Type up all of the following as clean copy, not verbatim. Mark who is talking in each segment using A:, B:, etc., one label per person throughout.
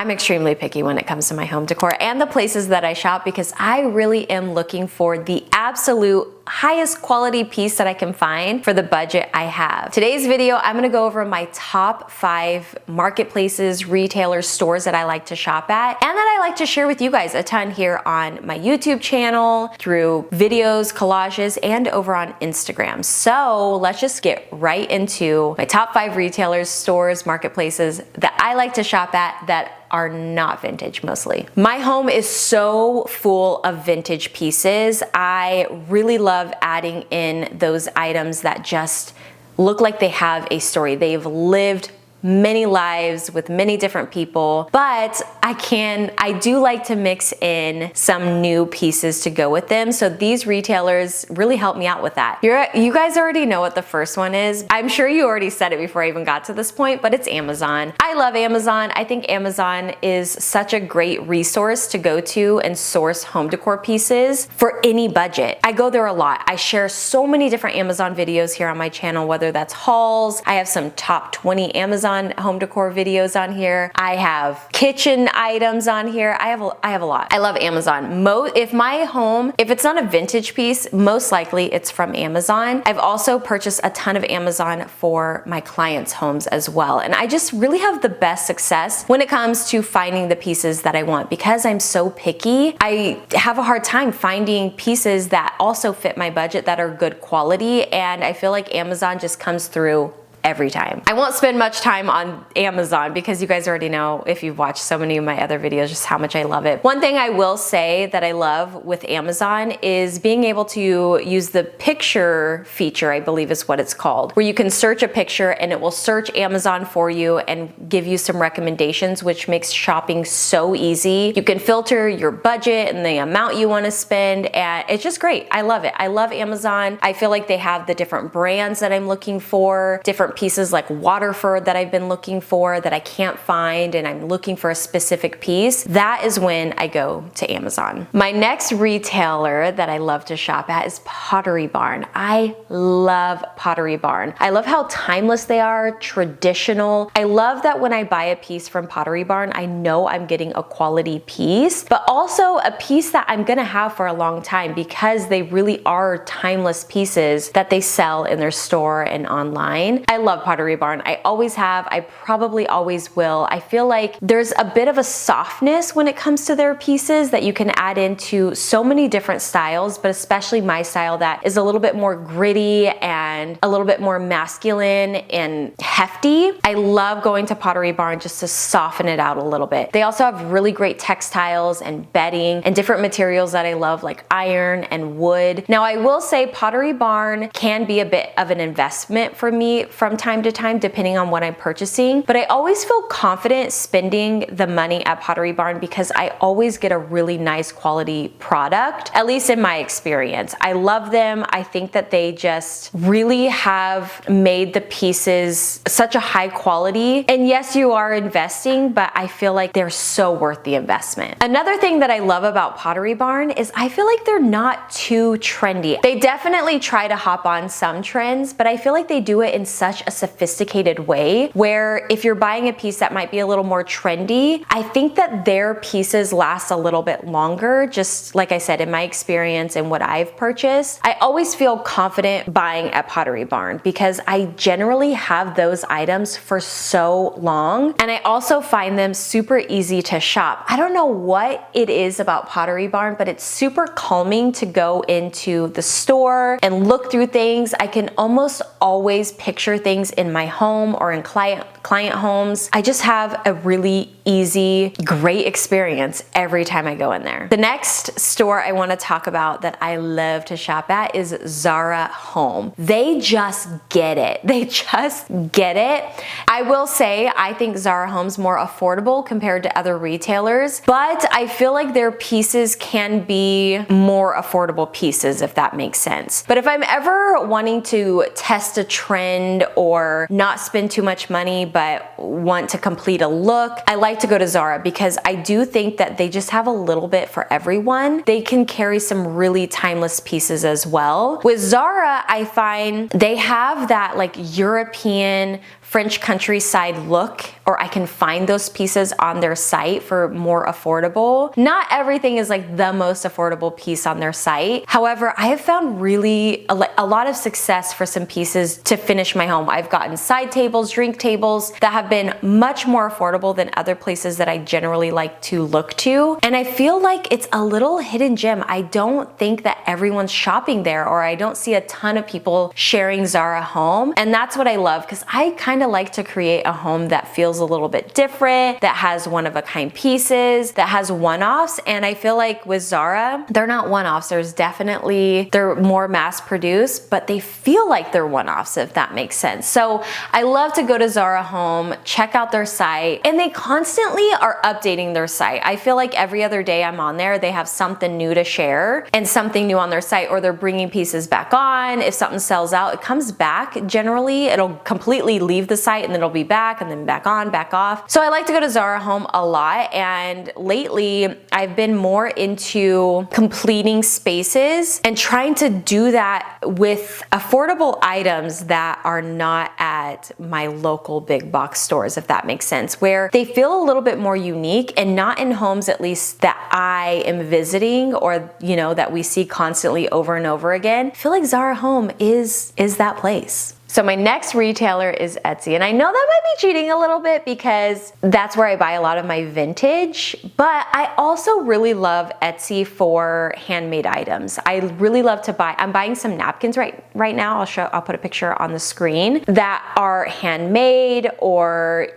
A: I'm extremely picky when it comes to my home decor and the places that I shop because I really am looking for the absolute highest quality piece that I can find for the budget I have. Today's video, I'm gonna go over my top 5 marketplaces, retailers, stores that I like to shop at and that I like to share with you guys a ton here on my YouTube channel, through videos, collages, and over on Instagram. So let's just get right into my top 5 retailers, stores, marketplaces that I like to shop at that are not vintage mostly. My home is so full of vintage pieces. I really love adding in those items that just look like they have a story. They've lived many lives with many different people, but I do like to mix in some new pieces to go with them. So these retailers really help me out with that. You guys already know what the first one is. I'm sure you already said it before I even got to this point, but it's Amazon. I love Amazon. I think Amazon is such a great resource to go to and source home decor pieces for any budget. I go there a lot. I share so many different Amazon videos here on my channel, whether that's hauls. I have some top 20 Amazon home decor videos on here. I have kitchen items on here. I have a lot. I love Amazon. If it's not a vintage piece, most likely it's from Amazon. I've also purchased a ton of Amazon for my clients' homes as well. And I just really have the best success when it comes to finding the pieces that I want. Because I'm so picky, I have a hard time finding pieces that also fit my budget that are good quality. And I feel like Amazon just comes through every time. I won't spend much time on Amazon because you guys already know, if you've watched so many of my other videos, just how much I love it. One thing I will say that I love with Amazon is being able to use the picture feature, I believe is what it's called, where you can search a picture and it will search Amazon for you and give you some recommendations, which makes shopping so easy. You can filter your budget and the amount you want to spend, and it's just great. I love it. I love Amazon. I feel like they have the different brands that I'm looking for, different pieces like Waterford that I've been looking for that I can't find, and I'm looking for a specific piece. That is when I go to Amazon. My next retailer that I love to shop at is Pottery Barn. I love Pottery Barn. I love how timeless they are, traditional. I love that when I buy a piece from Pottery Barn, I know I'm getting a quality piece, but also a piece that I'm gonna have for a long time because they really are timeless pieces that they sell in their store and online. I love Pottery Barn. I always have. I probably always will. I feel like there's a bit of a softness when it comes to their pieces that you can add into so many different styles, but especially my style that is a little bit more gritty and a little bit more masculine and hefty. I love going to Pottery Barn just to soften it out a little bit. They also have really great textiles and bedding and different materials that I love, like iron and wood. Now, I will say Pottery Barn can be a bit of an investment for me from time to time, depending on what I'm purchasing. But I always feel confident spending the money at Pottery Barn because I always get a really nice quality product, at least in my experience. I love them. I think that they just really have made the pieces such a high quality. And yes, you are investing, but I feel like they're so worth the investment. Another thing that I love about Pottery Barn is I feel like they're not too trendy. They definitely try to hop on some trends, but I feel like they do it in such a sophisticated way where if you're buying a piece that might be a little more trendy, I think that their pieces last a little bit longer. Just like I said, in my experience and what I've purchased, I always feel confident buying at Pottery Barn because I generally have those items for so long, and I also find them super easy to shop. I don't know what it is about Pottery Barn, but it's super calming to go into the store and look through things. I can almost always picture things in my home or in client homes. I just have a really easy, great experience every time I go in there. The next store I want to talk about that I love to shop at is Zara Home. They just get it. They just get it. I will say I think Zara Home's more affordable compared to other retailers, but I feel like their pieces can be more affordable pieces, if that makes sense. But if I'm ever wanting to test a trend or not spend too much money but want to complete a look, I like to go to Zara because I do think that they just have a little bit for everyone. They can carry some really timeless pieces as well. With Zara, I find they have that like European French countryside look, or I can find those pieces on their site for more affordable. Not everything is like the most affordable piece on their site. However, I have found really a lot of success for some pieces to finish my home. I've gotten side tables, drink tables that have been much more affordable than other places that I generally like to look to. And I feel like it's a little hidden gem. I don't think that everyone's shopping there, or I don't see a ton of people sharing Zara Home. And that's what I love, because I kind of like to create a home that feels a little bit different, that has one-of-a-kind pieces, that has one-offs. And I feel like with Zara, they're not one-offs. They're more mass-produced, but they feel like they're one-offs, if that makes sense. So I love to go to Zara Home, check out their site, and they constantly are updating their site. I feel like every other day I'm on there, they have something new to share and something new on their site, or they're bringing pieces back on. If something sells out, it comes back. Generally, it'll completely leave the site and then it'll be back and then back on, back off. So I like to go to Zara Home a lot, and lately I've been more into completing spaces and trying to do that with affordable items that are not at my local big box stores, if that makes sense, where they feel a little bit more unique and not in homes, at least that I am visiting, or that we see constantly over and over again. I feel like Zara Home is that place. So my next retailer is Etsy, and I know that might be cheating a little bit because that's where I buy a lot of my vintage, but I also really love Etsy for handmade items. I really love to buy, I'm buying some napkins right now. I'll put a picture on the screen that are handmade, or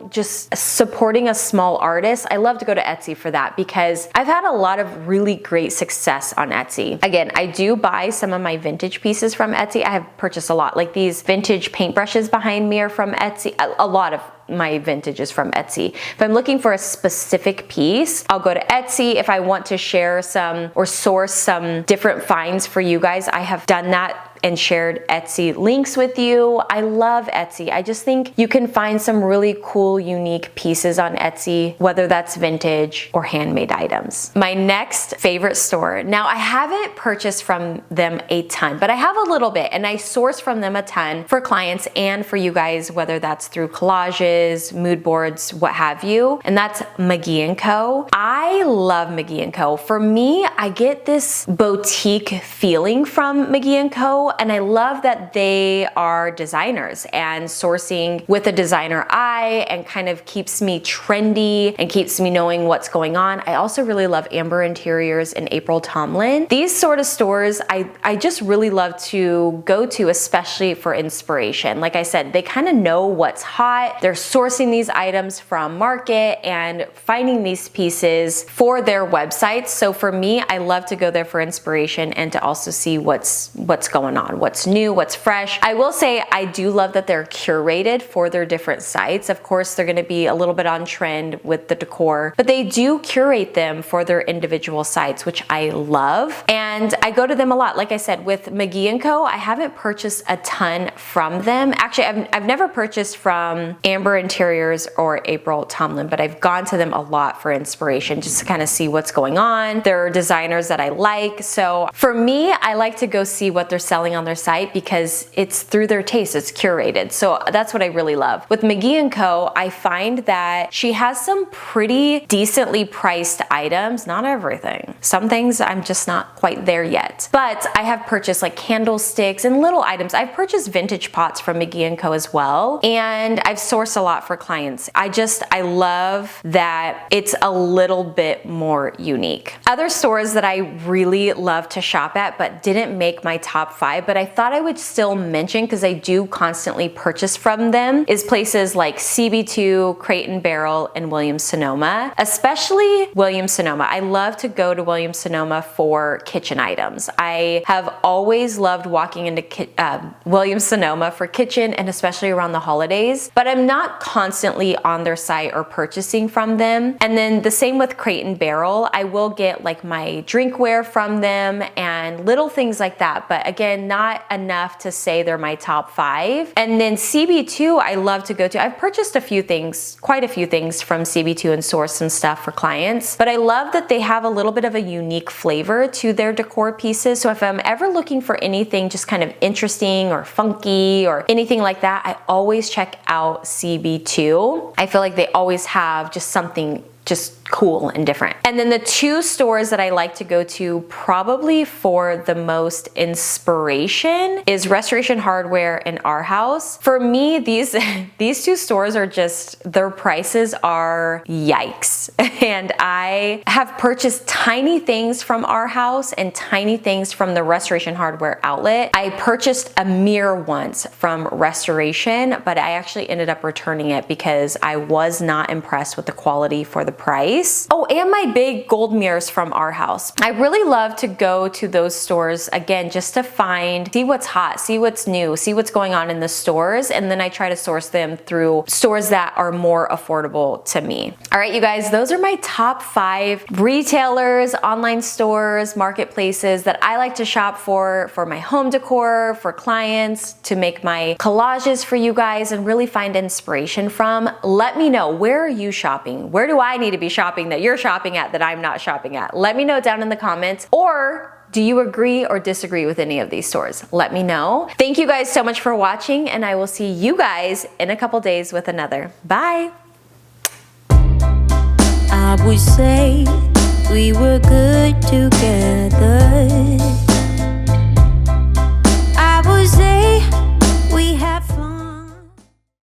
A: just supporting a small artist. I love to go to Etsy for that because I've had a lot of really great success on Etsy. Again, I do buy some of my vintage pieces from Etsy. I have purchased a lot, like these vintage paintbrushes behind me are from Etsy. A lot of my vintage is from Etsy. If I'm looking for a specific piece, I'll go to Etsy. If I want to share some or source some different finds for you guys, I have done that and shared Etsy links with you. I love Etsy. I just think you can find some really cool, unique pieces on Etsy, whether that's vintage or handmade items. My next favorite store. Now, I haven't purchased from them a ton, but I have a little bit, and I source from them a ton for clients and for you guys, whether that's through collages, mood boards, what have you. And that's McGee Co. I love McGee Co. For me, I get this boutique feeling from McGee Co. And I love that they are designers and sourcing with a designer eye, and kind of keeps me trendy and keeps me knowing what's going on. I also really love Amber Interiors and April Tomlin. These sort of stores I just really love to go to, especially for inspiration. Like I said, they kind of know what's hot. They're sourcing these items from market and finding these pieces for their websites. So for me, I love to go there for inspiration and to also see what's going on, what's new, what's fresh. I will say I do love that they're curated for their different sites. Of course, they're gonna be a little bit on trend with the decor, but they do curate them for their individual sites, which I love. And I go to them a lot. Like I said, with McGee Co, I haven't purchased a ton from them. Actually, I've never purchased from Amber Interiors or April Tomlin, but I've gone to them a lot for inspiration, just to kind of see what's going on. They're designers that I like. So for me, I like to go see what they're selling on their site because it's through their taste, it's curated. So that's what I really love. With McGee Co, I find that she has some pretty decently priced items, not everything. Some things I'm just not quite there yet. But I have purchased like candlesticks and little items. I've purchased vintage pots from McGee Co as well. And I've sourced a lot for clients. I love that it's a little bit more unique. Other stores that I really love to shop at but didn't make my top 5, but I thought I would still mention because I do constantly purchase from them, is places like CB2, Crate & Barrel, and Williams-Sonoma. Especially Williams-Sonoma. I love to go to Williams-Sonoma for kitchen items. I have always loved walking into Williams-Sonoma for kitchen, and especially around the holidays, but I'm not constantly on their site or purchasing from them. And then the same with Crate & Barrel. I will get like my drinkware from them and little things like that, but again, not enough to say they're my top 5. And then CB2, I love to go to. I've purchased a few things, quite a few things from CB2 and sourced some stuff for clients, but I love that they have a little bit of a unique flavor to their decor pieces. So if I'm ever looking for anything just kind of interesting or funky or anything like that, I always check out CB2. I feel like they always have just something just cool and different. And then the 2 stores that I like to go to probably for the most inspiration is Restoration Hardware and Our House. For me, these 2 stores are just, their prices are yikes. And I have purchased tiny things from Our House and tiny things from the Restoration Hardware outlet. I purchased a mirror once from Restoration, but I actually ended up returning it because I was not impressed with the quality for the price. Oh, and my big gold mirrors from Our House. I really love to go to those stores, again, just to see what's hot, see what's new, see what's going on in the stores, and then I try to source them through stores that are more affordable to me. All right, you guys, those are my top 5 retailers, online stores, marketplaces that I like to shop for my home decor, for clients, to make my collages for you guys and really find inspiration from. Let me know, where are you shopping? Where do I need to be shopping that you're shopping at that I'm not shopping at? Let me know down in the comments. Or do you agree or disagree with any of these stores? Let me know. Thank you guys so much for watching, and I will see you guys in a couple days with another. Bye.
B: I would say we were good together.